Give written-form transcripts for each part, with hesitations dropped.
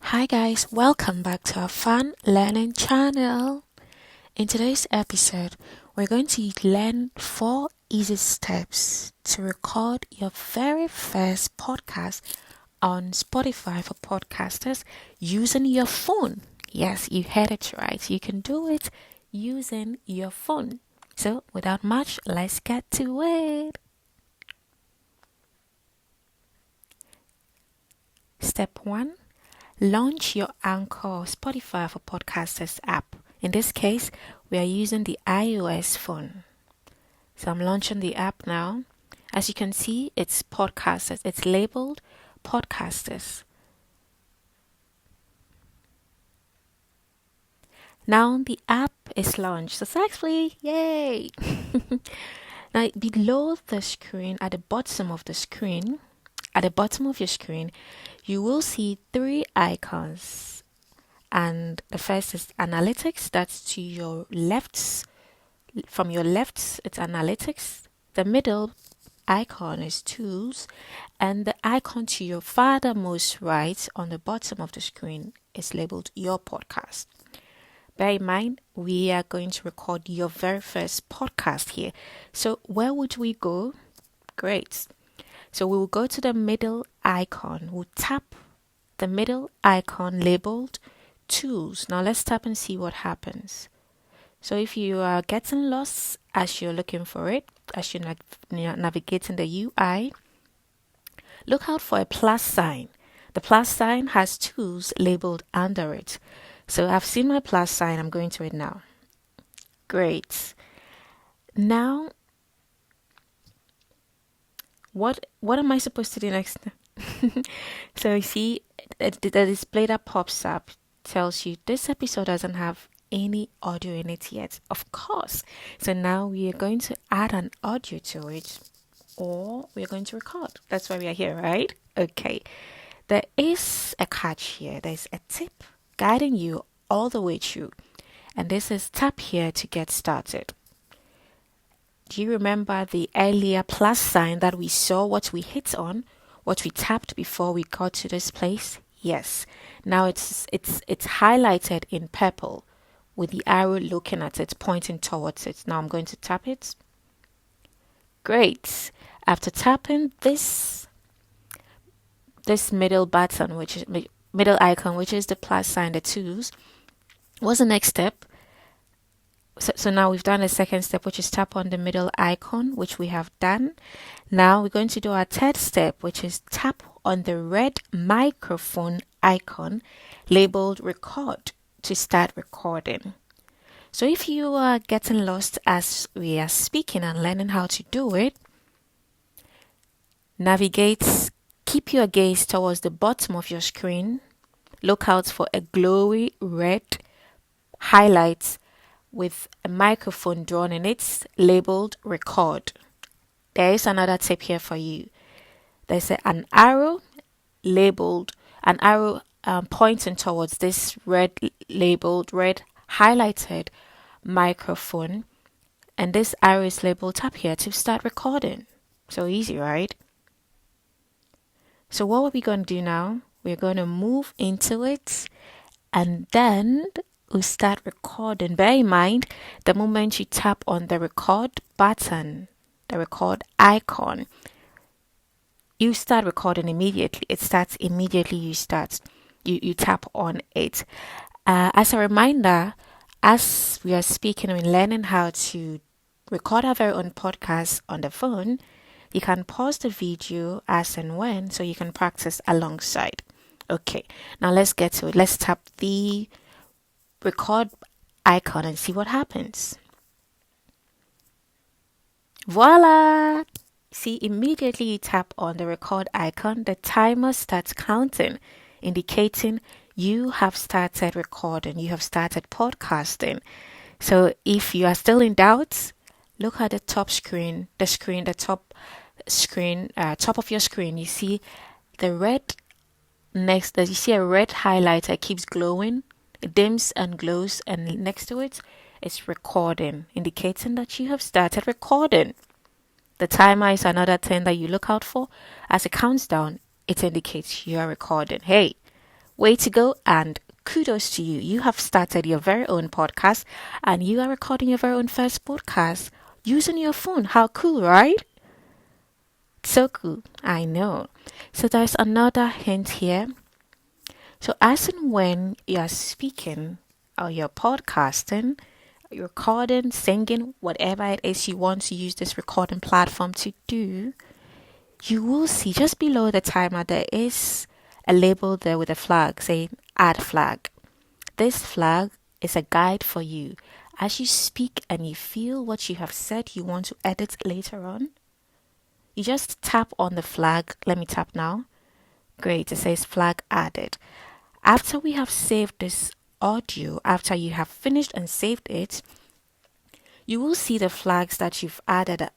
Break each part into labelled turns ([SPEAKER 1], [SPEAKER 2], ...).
[SPEAKER 1] Hi guys, welcome back to our fun learning channel. In today's episode, we're going to learn 4 easy steps to record your very first podcast on Spotify for podcasters using your phone. Yes, you heard it right. You can do it using your phone. So, without much, let's get to it. Step 1. Launch your Anchor or Spotify for Podcasters app. In this case, we are using the iOS phone. So I'm launching the app now. As you can see, it's Podcasters. It's labeled Podcasters. Now the app is launched successfully. Yay! Now below the screen, at the bottom of your screen, you will see 3 icons. And the first is analytics. That's to your left. From your left, it's analytics. The middle icon is tools. And the icon to your farthermost right on the bottom of the screen is labeled your podcast. Bear in mind, we are going to record your very first podcast here. So where would we go? Great. So we will go to the middle icon. We'll tap the middle icon labeled tools. Now let's tap and see what happens. So if you are getting lost as you're looking for it, as you're navigating the UI, look out for a plus sign. The plus sign has tools labeled under it. So I've seen my plus sign. I'm going to it now. Great. Now, what am I supposed to do next? So you see, the display that pops up tells you this episode doesn't have any audio in it yet. Of course. So now we are going to add an audio to it, or we're going to record. That's why we are here, right? Okay. There is a catch here. There's a tip guiding you all the way through. And this is tap here to get started. Do you remember the earlier plus sign that we saw, what we hit on, what we tapped before we got to this place? Yes. Now it's highlighted in purple with the arrow looking at it, pointing towards it. Now I'm going to tap it. Great. After tapping this middle button, which is middle icon, which is the plus sign, the tools, what's the next step? So now we've done a second step, which is tap on the middle icon, which we have done. Now we're going to do our third step, which is tap on the red microphone icon labeled record to start recording. So if you are getting lost as we are speaking and learning how to do it, keep your gaze towards the bottom of your screen. Look out for a glowy red highlight with a microphone drawn in it labeled record. There is another tip here for you. There's an arrow pointing towards this red highlighted microphone, and this arrow is labeled tap here to start recording. So easy, right? So what are we going to do now? We're going to move into it, and then we'll start recording. Bear in mind, the moment you tap on the record button, the record icon, you start recording immediately. It starts immediately. You tap on it. As a reminder, as we are speaking and learning how to record our very own podcast on the phone, you can pause the video as and when so you can practice alongside. Okay, now let's get to it. Let's tap the record icon and see what happens. Voila! See, immediately you tap on the record icon, the timer starts counting, indicating you have started recording, you have started podcasting. So if you are still in doubt, look at the top of your screen. You see the red you see a red highlighter keeps glowing. It dims and glows, and next to it is recording, indicating that you have started recording. The timer is another thing that you look out for. As it counts down, it indicates you are recording. Hey, Way to go, and kudos to you. You have started your very own podcast and you are recording your very own first podcast using your phone. How cool, right? So cool. I know. So there's another hint here. So as and when you're speaking or you're podcasting, recording, singing, whatever it is you want to use this recording platform to do, you will see just below the timer there is a label there with a flag saying add flag. This flag is a guide for you as you speak and you feel what you have said you want to edit later on. You just tap on the flag. Let me tap now. Great, it says flag added. After we have saved this audio, after you have finished and saved it, you will see the flags that you've added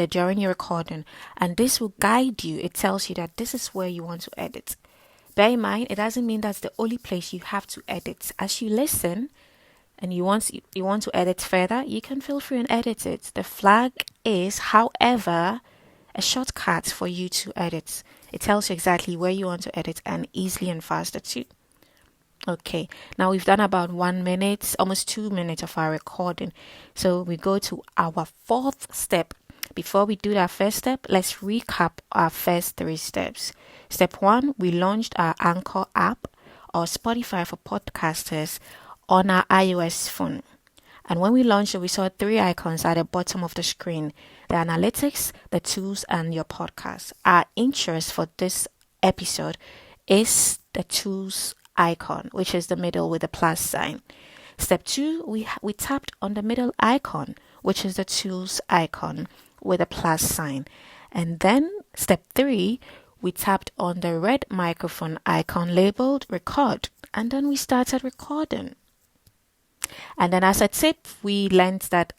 [SPEAKER 1] during your recording, and this will guide you. It tells you that this is where you want to edit. Bear in mind, it doesn't mean that's the only place you have to edit. As you listen and you want to edit further, you can feel free and edit it. The flag is, however, a shortcut for you to edit. It tells you exactly where you want to edit and easily and faster too. Okay, now we've done about 1 minute, almost 2 minutes of our recording. So we go to our fourth step. Before we do that first step, let's recap our first 3 steps. Step 1, we launched our Anchor app or Spotify for podcasters on our iOS phone. And when we launched it, we saw 3 icons at the bottom of the screen: the analytics, the tools, and your podcast. Our interest for this episode is the tools icon, which is the middle with the plus sign. Step 2, we tapped on the middle icon, which is the tools icon with a plus sign. And then step 3, we tapped on the red microphone icon labeled record, and then we started recording. And then as a tip, we learned that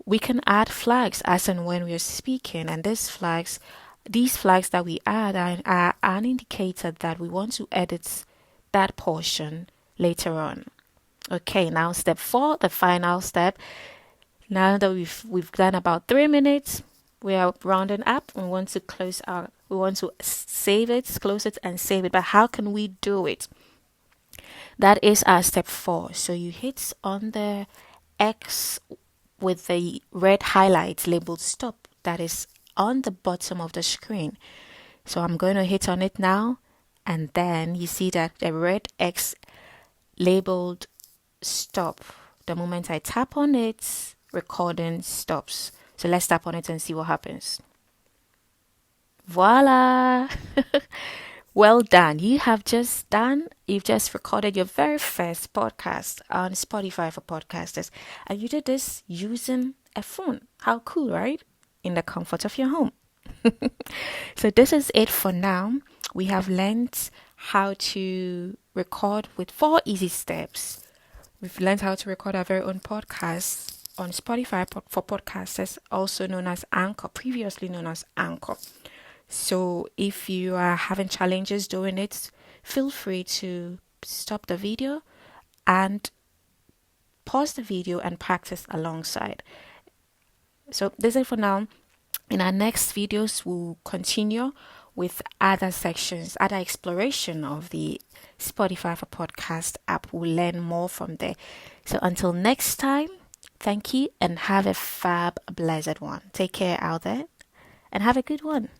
[SPEAKER 1] we can add flags as and when we're speaking, and these flags that we add are an indicator that we want to edit that portion later on. Okay, now step 4, the final step. Now that we've done about 3 minutes, we are rounding up. We want to save it, close it, and save it. But how can we do it? That is our step 4. So you hit on the X with the red highlight labeled stop. That is on the bottom of the screen. So I'm going to hit on it now. And then you see that the red X labeled stop. The moment I tap on it, recording stops. So let's tap on it and see what happens. Voila! Well done. You've just recorded your very first podcast on Spotify for podcasters. And you did this using a phone. How cool, right? In the comfort of your home. So this is it for now. We have learned how to record with 4 easy steps. We've learned how to record our very own podcast on Spotify for podcasters, also known as Anchor, previously known as Anchor. So if you are having challenges doing it, feel free to stop the video and pause the video and practice alongside. So this is it for now. In our next videos, we'll continue with other sections, other exploration of the Spotify for Podcast app. We'll learn more from there. So until next time, thank you and have a blessed one. Take care out there and have a good one.